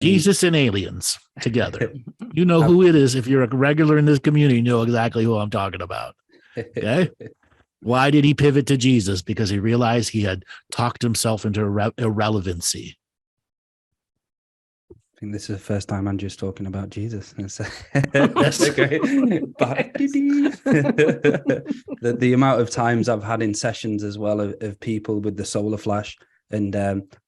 Jesus and aliens together. You know who it is. If you're a regular in this community, you know exactly who I'm talking about. Okay. Why did he pivot to Jesus? Because he realized he had talked himself into irrelevancy. I think this is the first time Andrew's talking about Jesus. That's okay. The amount of times I've had in sessions as well of people with the solar flash. And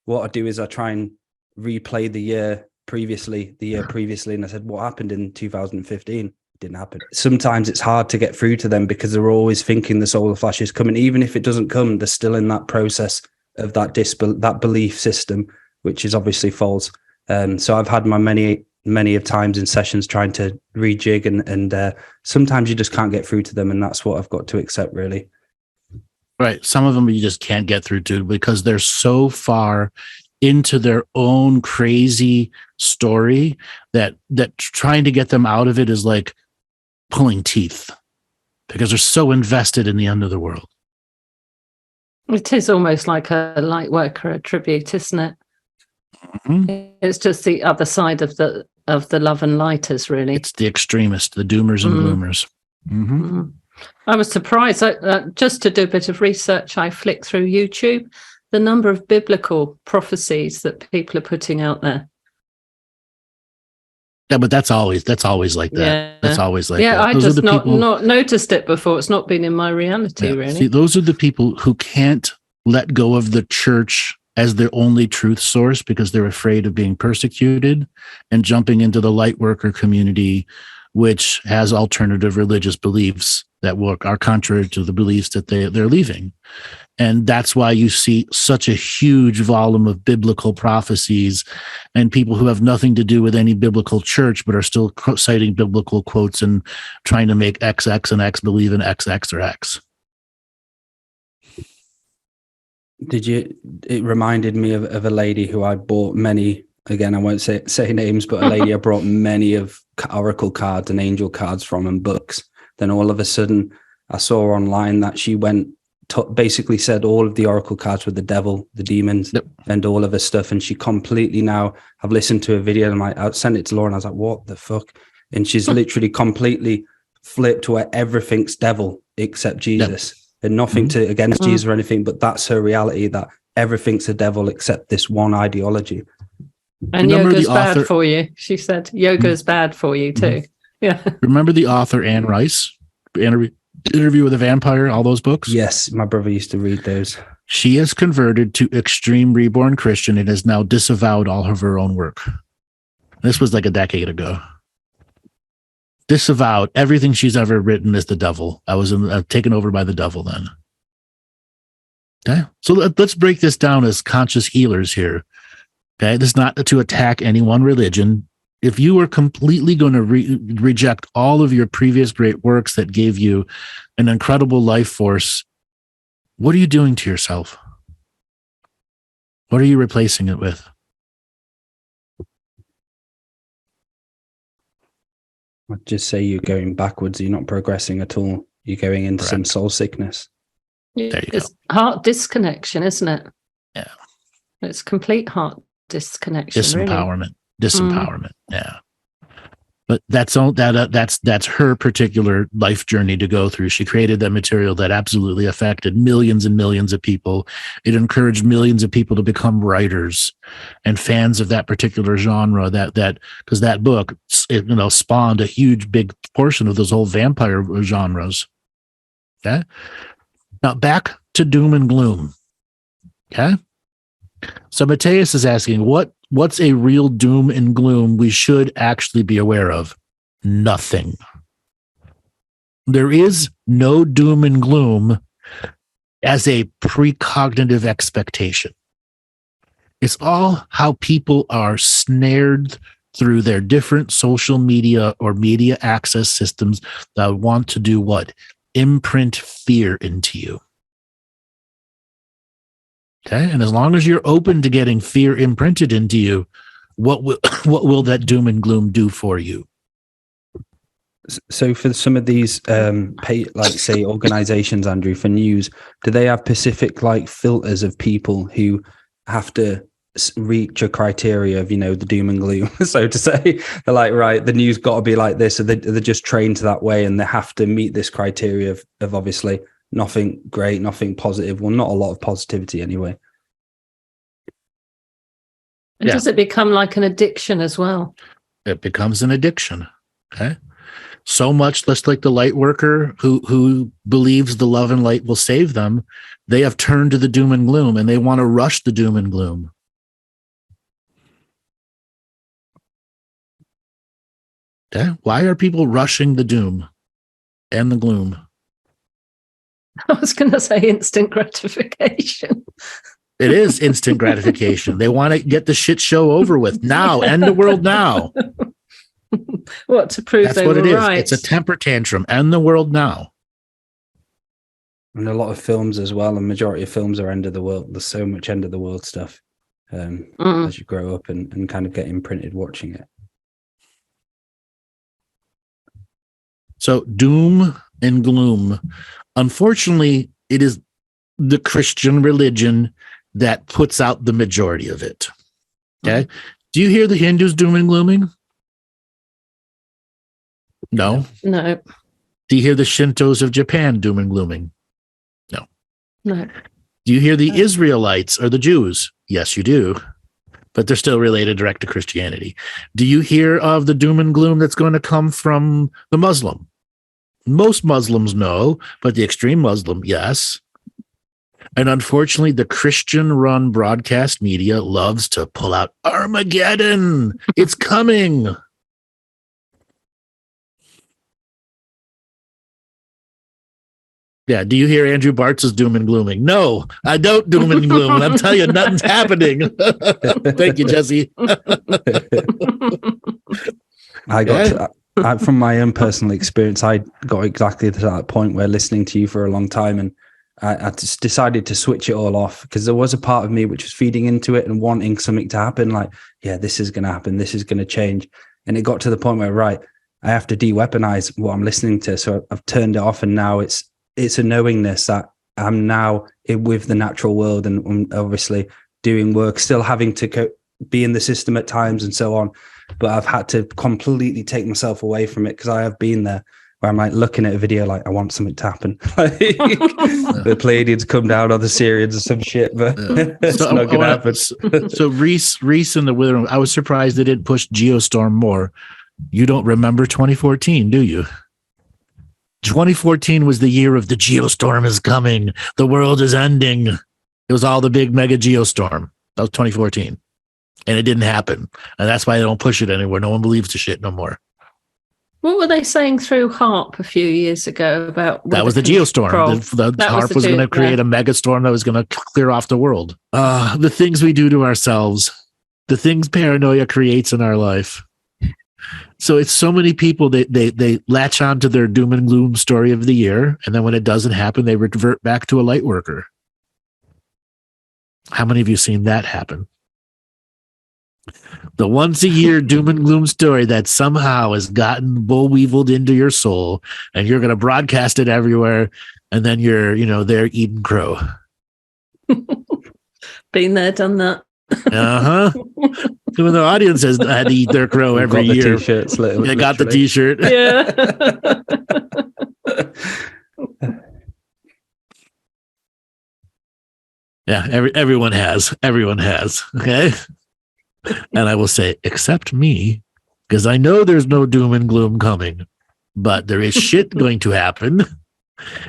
what I do is I try and replay the year previously. And I said, what happened in 2015? Didn't happen. Sometimes it's hard to get through to them because they're always thinking the solar flash is coming. Even if it doesn't come, they're still in that process of that belief system, which is obviously false. So I've had my many of times in sessions trying to rejig and sometimes you just can't get through to them, and that's what I've got to accept, really. Right. Some of them you just can't get through to because they're so far into their own crazy story that trying to get them out of it is like pulling teeth because they're so invested in the end of the world. It is almost like a lightworker attribute, isn't it? Mm-hmm. It's just the other side of the love and lighters, really. It's the extremist, the doomers and gloomers. Mm-hmm. Mm-hmm. I was surprised. Just to do a bit of research, I flicked through YouTube, the number of biblical prophecies that people are putting out there. Yeah, but that's always like that. Yeah. That's always like that. Yeah, I just not noticed it before. It's not been in my reality, really. See, those are the people who can't let go of the church as their only truth source because they're afraid of being persecuted and jumping into the lightworker community, which has alternative religious beliefs that are contrary to the beliefs that they're leaving. And that's why you see such a huge volume of biblical prophecies and people who have nothing to do with any biblical church, but are still citing biblical quotes and trying to make XX and X believe in XX or X. It reminded me of a lady who I bought many, again, I won't say names, but a lady I brought many of oracle cards and angel cards from and books. Then all of a sudden I saw online that she basically said all of the oracle cards were the devil, the demons, Yep. and all of her stuff. And she completely now, I've listened to a video and I sent it to Laura and I was like, what the fuck? And she's literally completely flipped where everything's devil except Jesus. Yep. And nothing against Jesus or anything, but that's her reality, that everything's a devil except this one ideology. And yoga's bad for you. She said yoga's bad for you too. Yeah. Remember the author Anne Rice? Interview with a Vampire, all those books? Yes, my brother used to read those. She has converted to extreme reborn Christian and has now disavowed all of her own work. This was like a decade ago. Disavowed everything she's ever written as the devil. I was taken over by the devil then. Okay, so let's break this down as conscious healers here. Okay, this is not to attack any one religion. If you are completely going to reject all of your previous great works that gave you an incredible life force, what are you doing to yourself? What are you replacing it with? I'd just say you're going backwards. You're not progressing at all. You're going into some soul sickness. It's heart disconnection, isn't it? Yeah. It's complete heart disconnection. Disempowerment. Disempowerment. Yeah. But that's her particular life journey to go through. She created that material that absolutely affected millions and millions of people. It encouraged millions of people to become writers and fans of that particular genre. Because that book, spawned a huge big portion of those whole vampire genres. Okay. Now back to doom and gloom. Okay. So Mateus is asking, what's a real doom and gloom we should actually be aware of? Nothing. There is no doom and gloom as a precognitive expectation. It's all how people are snared through their different social media or media access systems that want to do what? Imprint fear into you. Okay, and as long as you're open to getting fear imprinted into you, what will that doom and gloom do for you? So for some of these, say organizations, Andrew, for news, do they have specific filters of people who have to reach a criteria of, the doom and gloom, so to say. They're like, right, the news got to be like this, so they're just trained to that way, and they have to meet this criteria of obviously nothing great, nothing positive. Well, not a lot of positivity anyway. And does it become like an addiction as well? It becomes an addiction. Okay. So much, just like the light worker who believes the love and light will save them, they have turned to the doom and gloom, and they want to rush the doom and gloom. Okay. Why are people rushing the doom and the gloom? I was going to say instant gratification. It is instant gratification. They want to get the shit show over with now. End the world now. What, to prove That's they what were it is. right? It's a temper tantrum. End the world now. And a lot of films as well, and majority of films are end of the world. There's so much end of the world stuff as you grow up and kind of get imprinted watching it. So doom and gloom. Unfortunately, it is the Christian religion that puts out the majority of it. Okay. Do you hear the Hindus doom and glooming? No. No. Do you hear the Shintos of Japan doom and glooming? No. No. Do you hear the Israelites or the Jews? Yes, you do. But they're still related direct to Christianity. Do you hear of the doom and gloom that's going to come from the Muslim? Most Muslims no, but the extreme Muslim, yes. And unfortunately, the Christian-run broadcast media loves to pull out Armageddon. It's coming. Yeah. Do you hear Andrew Bartz's doom and glooming? No, I don't doom and gloom. And I'm telling you, nothing's happening. Thank you, Jesse. I got from my own personal experience, I got exactly to that point where listening to you for a long time, and I just decided to switch it all off, because there was a part of me which was feeding into it and wanting something to happen. Like, yeah, this is going to happen. This is going to change. And it got to the point where, right, I have to de-weaponize what I'm listening to. So I've turned it off, and now it's a knowingness that I'm now with the natural world, and I'm obviously doing work, still having to be in the system at times and so on. But I've had to completely take myself away from it, because I have been there where I'm like looking at a video like, I want something to happen. The Pleiadians come down on the Syrians or some shit, but it's not going to happen. So Reese in the Wither Room, I was surprised they didn't push Geostorm more. You don't remember 2014, do you? 2014 was the year of the Geostorm is coming. The world is ending. It was all the big mega Geostorm. That was 2014. And it didn't happen. And that's why they don't push it anymore. No one believes the shit no more. What were they saying through HARP a few years ago about? That was the Geostorm. The HARP was going to create a megastorm that was going to clear off the world. The things we do to ourselves, the things paranoia creates in our life. So it's so many people, they latch on to their doom and gloom story of the year. And then when it doesn't happen, they revert back to a light worker. How many of you seen that happen? The once a year doom and gloom story that somehow has gotten bull-weevilled into your soul, and you're going to broadcast it everywhere, and then you're, there eating crow. Been there, done that. When the audience has had to eat their crow every year. They got the t-shirt. Yeah. Yeah, everyone has. Everyone has. Okay. And I will say, except me, because I know there's no doom and gloom coming, but there is shit going to happen,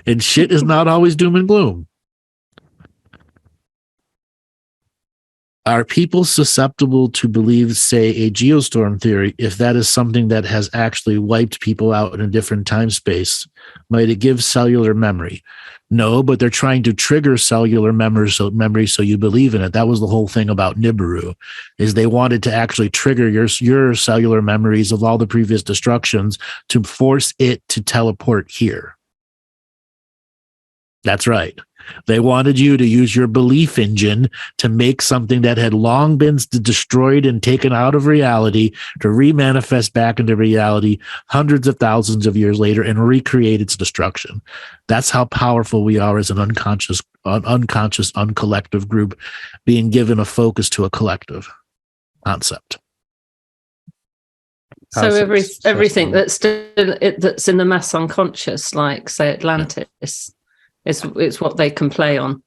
and shit is not always doom and gloom. Are people susceptible to believe, say, a geostorm theory, if that is something that has actually wiped people out in a different time space? Might it give cellular memory? No, but they're trying to trigger cellular memory so you believe in it. That was the whole thing about Nibiru, is they wanted to actually trigger your cellular memories of all the previous destructions to force it to teleport here. That's right. They wanted you to use your belief engine to make something that had long been destroyed and taken out of reality to remanifest back into reality hundreds of thousands of years later and recreate its destruction. That's how powerful we are as an unconscious unconscious, uncollective group being given a focus to a collective concept. So everything that's in the mass unconscious, like say Atlantis, is what they can play on.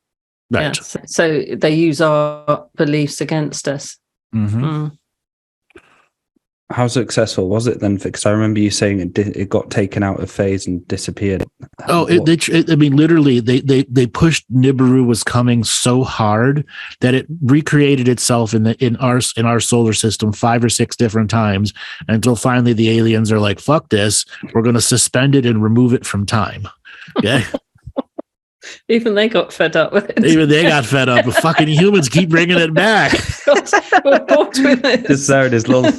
Right. Yeah. So they use our beliefs against us. How successful was it then? Because I remember you saying it got taken out of phase and disappeared. Literally, they pushed Nibiru was coming so hard that it recreated itself in our solar system 5 or 6 different times until finally the aliens are like, "Fuck this! We're going to suspend it and remove it from time." Okay. Even they got fed up with it. Even they got fed up. But fucking humans keep bringing it back. God, we're bored with it. Just there in his little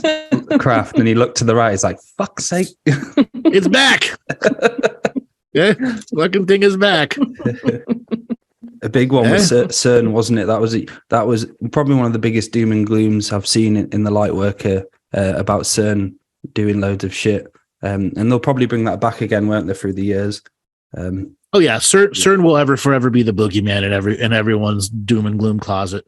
craft, and he looked to the right. He's like, "Fuck's sake, it's back!" Yeah, fucking thing is back. A big one was CERN, wasn't it? That was probably one of the biggest doom and glooms I've seen in the Lightworker about CERN doing loads of shit. And they'll probably bring that back again, won't they, through the years? Oh yeah, CERN will forever be the boogeyman in everyone's doom and gloom closet.